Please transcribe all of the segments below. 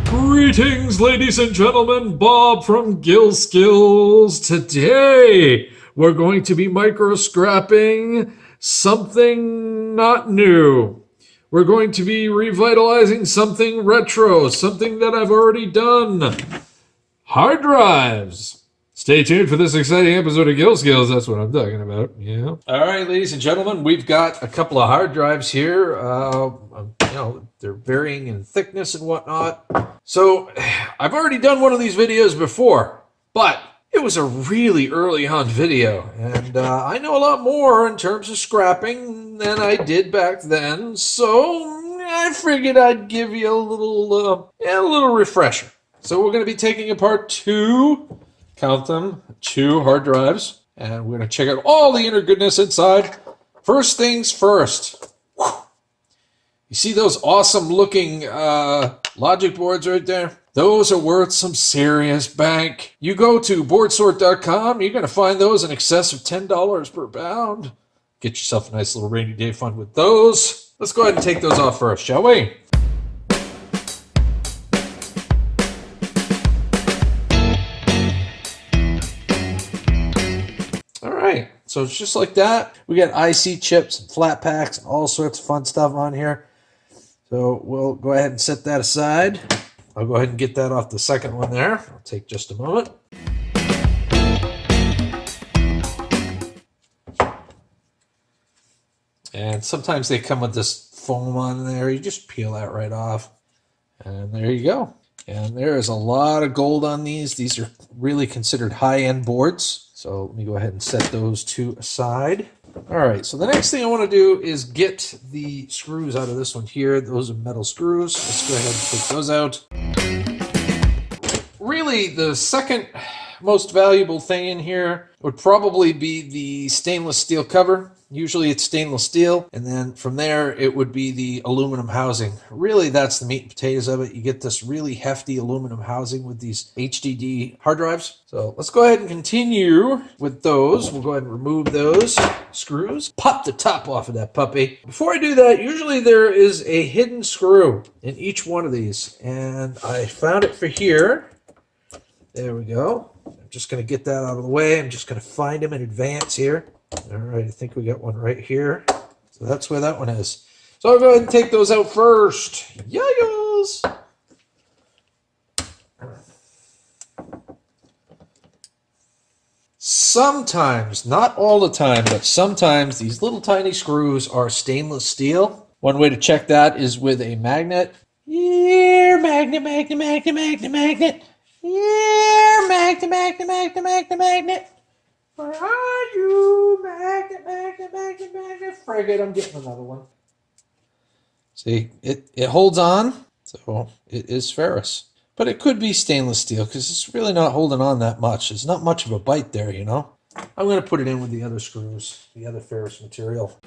Greetings, ladies and gentlemen. Bob from Gil Skillz. Today, we're going to be micro-scrapping something not new. We're going to be revitalizing something retro, something that I've already done. Hard drives. Stay tuned for this exciting episode of Gil Skillz. That's what I'm talking about. Yeah. All right, ladies and gentlemen, we've got a couple of hard drives here. They're varying in thickness and whatnot. So I've already done one of these videos before, but it was a really early on video, and I know a lot more in terms of scrapping than I did back then. So I figured I'd give you a little refresher. So we're going to be taking apart two hard drives, and we're going to check out all the inner goodness inside. First things first. You see those awesome looking logic boards right there? Those are worth some serious bank. You go to boardsort.com, you're going to find those in excess of $10 per pound. Get yourself a nice little rainy day fund with those. Let's go ahead and take those off first, shall we? Alright, so it's just like that. We got IC chips and flat packs and all sorts of fun stuff on here. So we'll go ahead and set that aside. I'll go ahead and get that off the second one there. It'll take just a moment. And sometimes they come with this foam on there. You just peel that right off. And there you go. And there is a lot of gold on these. These are really considered high-end boards. So let me go ahead and set those two aside. All right, so the next thing I want to do is get the screws out of this one here. Those are metal screws. Let's go ahead and take those out. Really, the second most valuable thing in here would probably be the stainless steel cover. Usually it's stainless steel, and then from there it would be the aluminum housing. Really, that's the meat and potatoes of it. You get this really hefty aluminum housing with these HDD hard drives. So let's go ahead and continue with those. We'll go ahead and remove those screws. Pop the top off of that puppy. Before I do that, usually there is a hidden screw in each one of these, and I found it for here. There we go. I'm just going to get that out of the way. I'm just going to find him in advance here. All right, I think we got one right here. So that's where that one is. So I'll go ahead and take those out first. Yayos! Sometimes, not all the time, but sometimes these little tiny screws are stainless steel. One way to check that is with a magnet. Here, magnet. Here, magnet. Where are you? Magnet. Frigate, I'm getting another one. See, it holds on, so it is ferrous. But it could be stainless steel, because it's really not holding on that much. There's not much of a bite there, you know? I'm going to put it in with the other screws, the other ferrous material.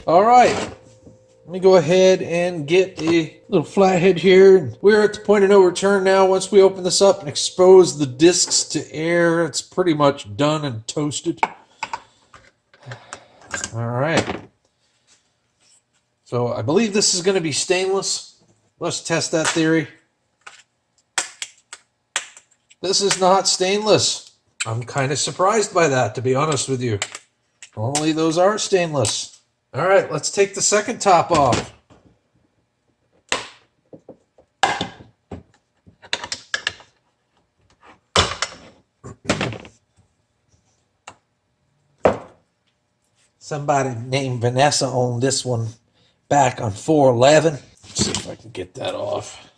All right, let me go ahead and get a little flathead here. We're at the point of no return now. Once we open this up and expose the discs to air, it's pretty much done and toasted. All right. So I believe this is going to be stainless. Let's test that theory. This is not stainless. I'm kind of surprised by that, to be honest with you. Normally those are stainless. All right, let's take the second top off. Somebody named Vanessa owned this one back on 411. Let's see if I can get that off.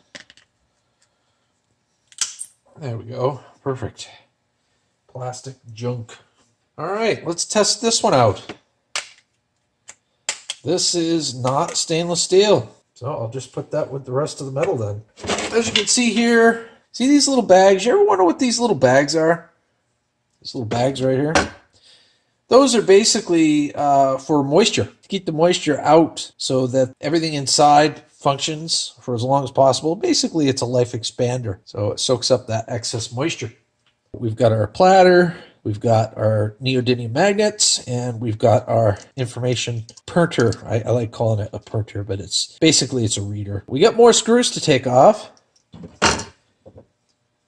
There we go. Perfect. Plastic junk. All right, let's test this one out. This is not stainless steel. So I'll just put that with the rest of the metal then. As you can see here, see these little bags? You ever wonder what these little bags are? These little bags right here. Those are basically for moisture, to keep the moisture out so that everything inside functions for as long as possible. Basically, it's a life expander, so it soaks up that excess moisture. We've got our platter, we've got our neodymium magnets, and we've got our information printer. I like calling it a printer, but it's a reader. We got more screws to take off.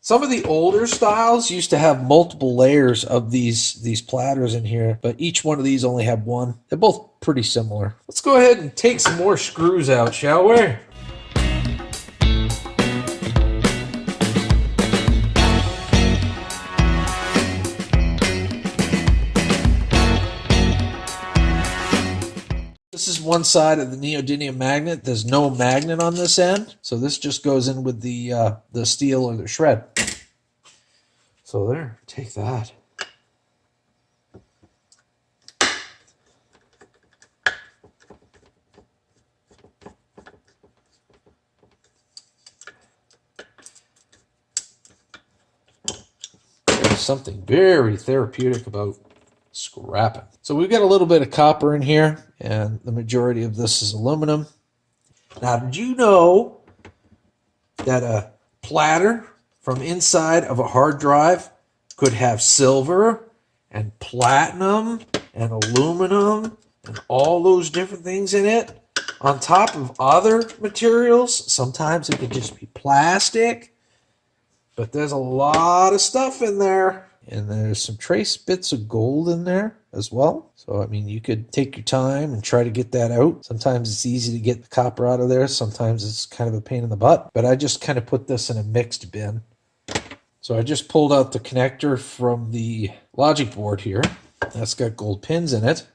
Some of the older styles used to have multiple layers of these platters in here, but each one of these only had one. They're both pretty similar. Let's go ahead and take some more screws out, shall we? This is one side of the neodymium magnet. There's no magnet on this end, so this just goes in with the steel or the shred. So there, take that. There's something very therapeutic about scrapping. So we've got a little bit of copper in here, and the majority of this is aluminum. Now, did you know that a platter from inside of a hard drive could have silver and platinum and aluminum and all those different things in it on top of other materials? Sometimes it could just be plastic, but there's a lot of stuff in there. And there's some trace bits of gold in there as well. So, I mean, you could take your time and try to get that out. Sometimes it's easy to get the copper out of there. Sometimes it's kind of a pain in the butt. But I just kind of put this in a mixed bin. So I just pulled out the connector from the logic board here. That's got gold pins in it.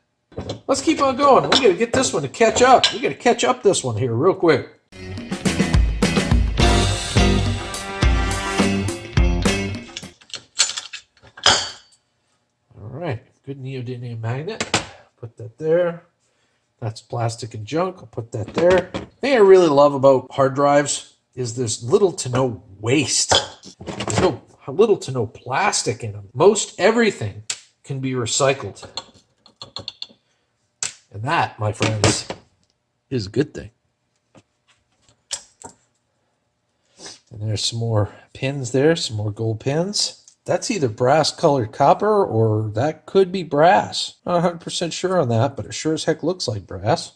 Let's keep on going. We got to get this one to catch up. We got to catch up this one here real quick. Good neodymium magnet. Put that there. That's plastic and junk. I'll put that there. The thing I really love about hard drives is there's little to no waste. There's little to no plastic in them. Most everything can be recycled. And that, my friends, is a good thing. And there's some more pins there, some more gold pins. That's either brass colored copper or that could be brass. Not 100% sure on that, but it sure as heck looks like brass.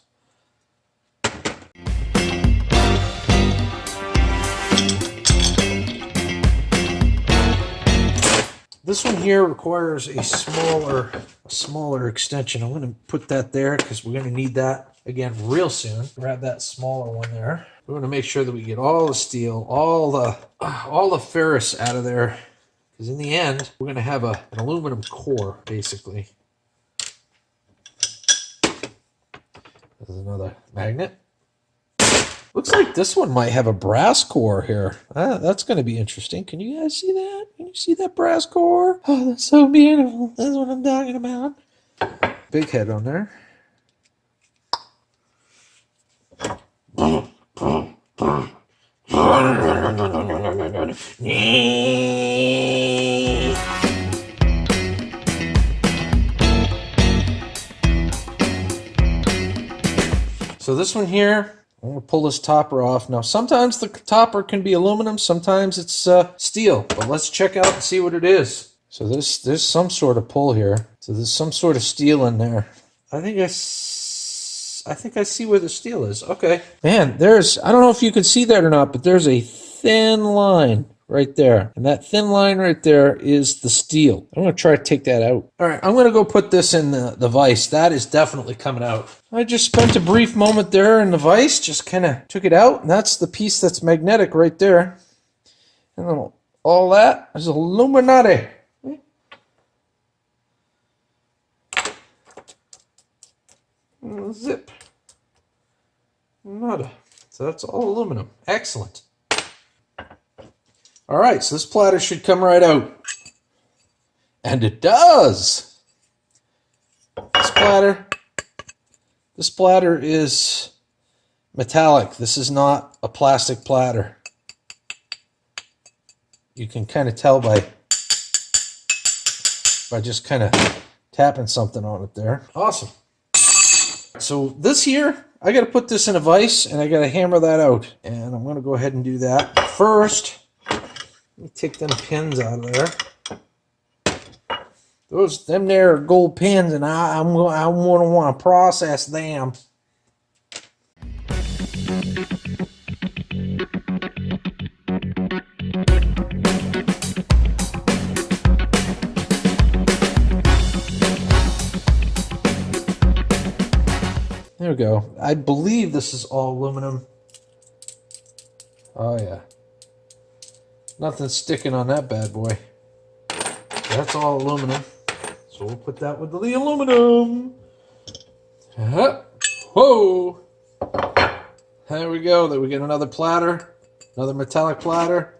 This one here requires a smaller extension. I'm going to put that there because we're going to need that again real soon. Grab that smaller one there. We want to make sure that we get all the steel, all the ferrous out of there. Because in the end, we're going to have an aluminum core, basically. There's another magnet. Looks like this one might have a brass core here. That's going to be interesting. Can you guys see that? Can you see that brass core? Oh, that's so beautiful. That's what I'm talking about. Big head on there. So this one here, I'm going to pull this topper off. Now, sometimes the topper can be aluminum, sometimes it's steel, but let's check out and see what it is. So there's some sort of pull here. So there's some sort of steel in there. I think I see where the steel is. Okay. Man, I don't know if you can see that or not, but there's a thin line right there. And that thin line right there is the steel. I'm going to try to take that out. All right, I'm going to go put this in the vise. That is definitely coming out. I just spent a brief moment there in the vise, just kind of took it out. And that's the piece that's magnetic right there. And then all that is Illuminati. Zip. Nada. So that's all aluminum. Excellent. All right, so this platter should come right out. And it does. This platter is metallic. This is not a plastic platter. You can kind of tell by just kind of tapping something on it there. Awesome. So this here I got to put this in a vise and I got to hammer that out. And I'm going to go ahead and do that. First, let me take them pins out of there. Them there are gold pins, and I'm going to want to process them. There we go. I believe this is all aluminum. Oh yeah. Nothing sticking on that bad boy. That's all aluminum. So we'll put that with the aluminum. Whoa! There we go. Then we get another platter. Another metallic platter.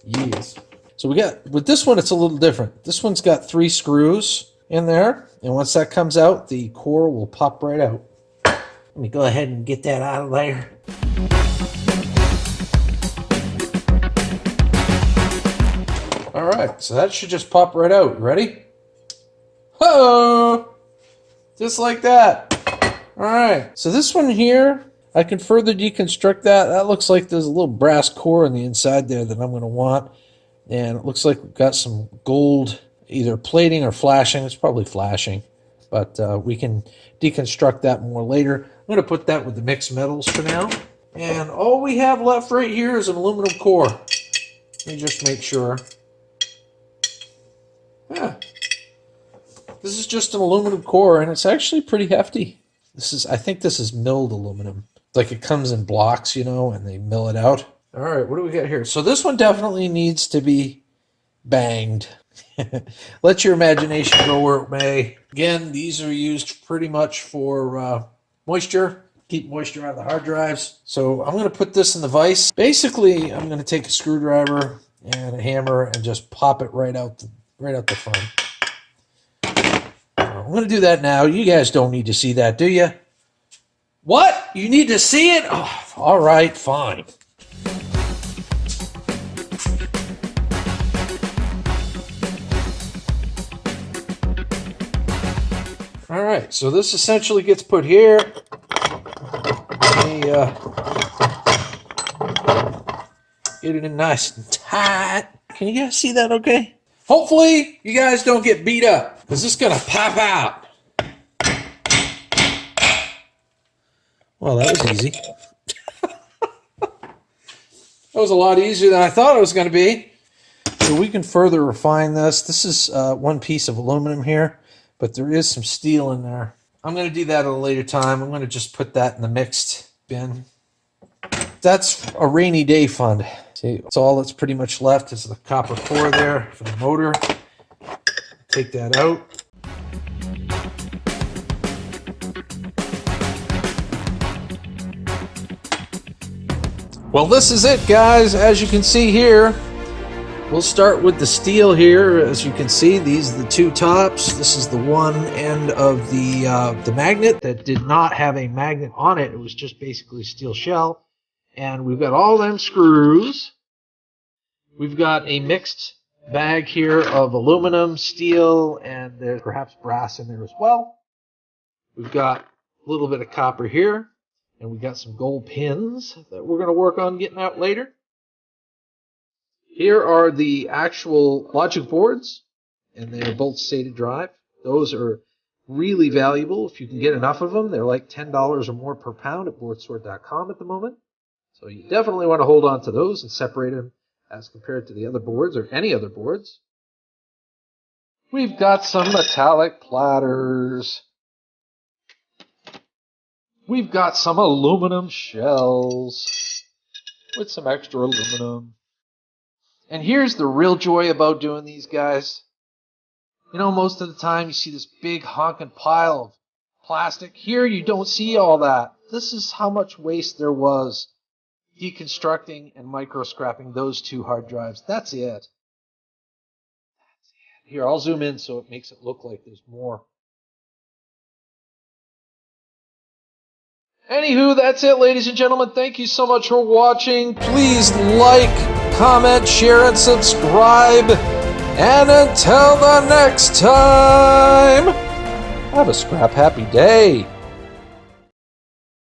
Yes. So we got, with this one, it's a little different. This one's got 3 screws in there. And once that comes out, the core will pop right out. Let me go ahead and get that out of there. All right, so that should just pop right out. Ready? Oh, just like that. All right, so this one here, I can further deconstruct that. That looks like there's a little brass core on the inside there that I'm going to want. And it looks like we've got some gold, either plating or flashing. It's probably flashing, but we can deconstruct that more later. I'm going to put that with the mixed metals for now. And all we have left right here is an aluminum core. Let me just make sure. Yeah. This is just an aluminum core, and it's actually pretty hefty. I think this is milled aluminum. Like it comes in blocks, you know, and they mill it out. All right, what do we got here? So this one definitely needs to be banged. Let your imagination go where it may. Again, these are used pretty much for moisture. Keep moisture out of the hard drives. So I'm going to put this in the vise. Basically, I'm going to take a screwdriver and a hammer and just pop it right out the front. I'm going to do that now. You guys don't need to see that, do you? What? You need to see it? Oh, all right, fine. All right, so this essentially gets put here. Let me get it in nice and tight. Can you guys see that okay? Hopefully, you guys don't get beat up, because this is going to pop out. Well, that was easy. That was a lot easier than I thought it was going to be. So we can further refine this. This is one piece of aluminum here, but there is some steel in there. I'm going to do that at a later time. I'm going to just put that in the mixed bin. That's a rainy day fund. See, that's all that's pretty much left is the copper core there for the motor. Take that out. Well, this is it, guys. As you can see here, we'll start with the steel here. As you can see, these are the 2 tops. This is the one end of the magnet that did not have a magnet on it. It was just basically a steel shell. And we've got all them screws. We've got a mixed bag here of aluminum, steel, and there's perhaps brass in there as well. We've got a little bit of copper here. And we got some gold pins that we're going to work on getting out later. Here are the actual logic boards, and they're both SATA drive. Those are really valuable if you can get enough of them. They're like $10 or more per pound at boardsword.com at the moment. So you definitely want to hold on to those and separate them as compared to the other boards or any other boards. We've got some metallic platters. We've got some aluminum shells with some extra aluminum. And here's the real joy about doing these, guys. You know, most of the time you see this big honking pile of plastic. Here you don't see all that. This is how much waste there was deconstructing and micro-scrapping those 2 hard drives. That's it. Here, I'll zoom in so it makes it look like there's more. Anywho, that's it, ladies and gentlemen. Thank you so much for watching. Please like, comment, share, and subscribe. And until the next time, have a scrap happy day.